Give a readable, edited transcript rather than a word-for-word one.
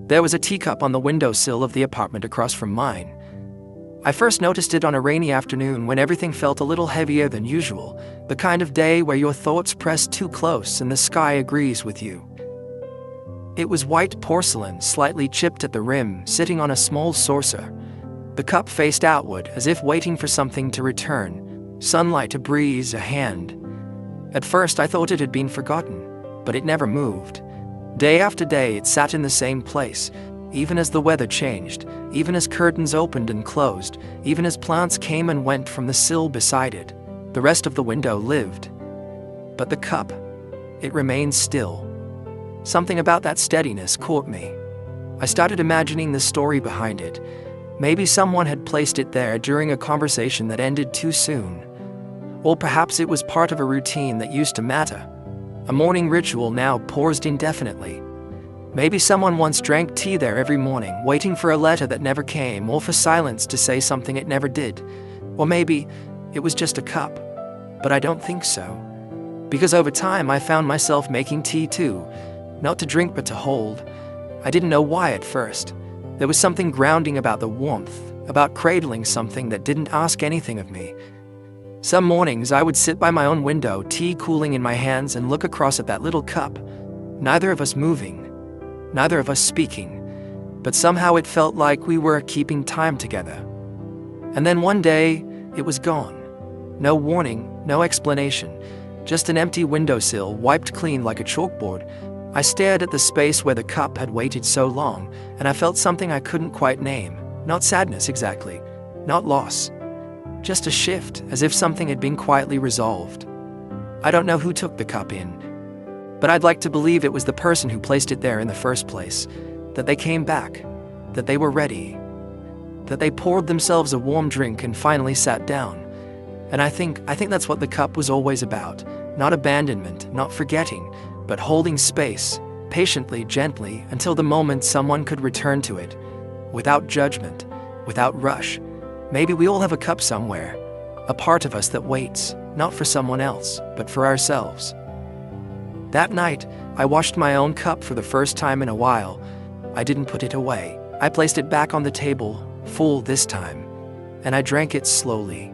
There was a teacup on the windowsill of the apartment across from mine. I first noticed it on a rainy afternoon when everything felt a little heavier than usual, the kind of day where your thoughts press too close and the sky agrees with you. It was white porcelain, slightly chipped at the rim, sitting on a small saucer. The cup faced outward, as if waiting for something to return. Sunlight, a breeze, a hand. At first I thought it had been forgotten, but it never moved. Day after day it sat in the same place, even as the weather changed, even as curtains opened and closed, even as plants came and went from the sill beside it. The rest of the window lived. But the cup, it remained still. Something about that steadiness caught me. I started imagining the story behind it. Maybe someone had placed it there during a conversation that ended too soon. Or perhaps it was part of a routine that used to matter. A morning ritual now paused indefinitely. Maybe someone once drank tea there every morning, waiting for a letter that never came, or for silence to say something it never did. Or maybe it was just a cup. But I don't think so. Because over time I found myself making tea too. Not to drink, but to hold. I didn't know why at first. There was something grounding about the warmth, about cradling something that didn't ask anything of me. Some mornings I would sit by my own window, tea cooling in my hands, and look across at that little cup. Neither of us moving, neither of us speaking, but somehow it felt like we were keeping time together. And then one day, it was gone. No warning, no explanation, just an empty windowsill wiped clean like a chalkboard. I stared at the space where the cup had waited so long, and I felt something I couldn't quite name. Not sadness exactly, not loss. Just a shift, as if something had been quietly resolved. I don't know who took the cup in, but I'd like to believe it was the person who placed it there in the first place, that they came back, that they were ready, that they poured themselves a warm drink and finally sat down. And I think that's what the cup was always about. Not abandonment, not forgetting, but holding space, patiently, gently, until the moment someone could return to it, without judgment, without rush. Maybe we all have a cup somewhere, a part of us that waits, not for someone else, but for ourselves. That night, I washed my own cup for the first time in a while. I didn't put it away. I placed it back on the table, full this time, and I drank it slowly.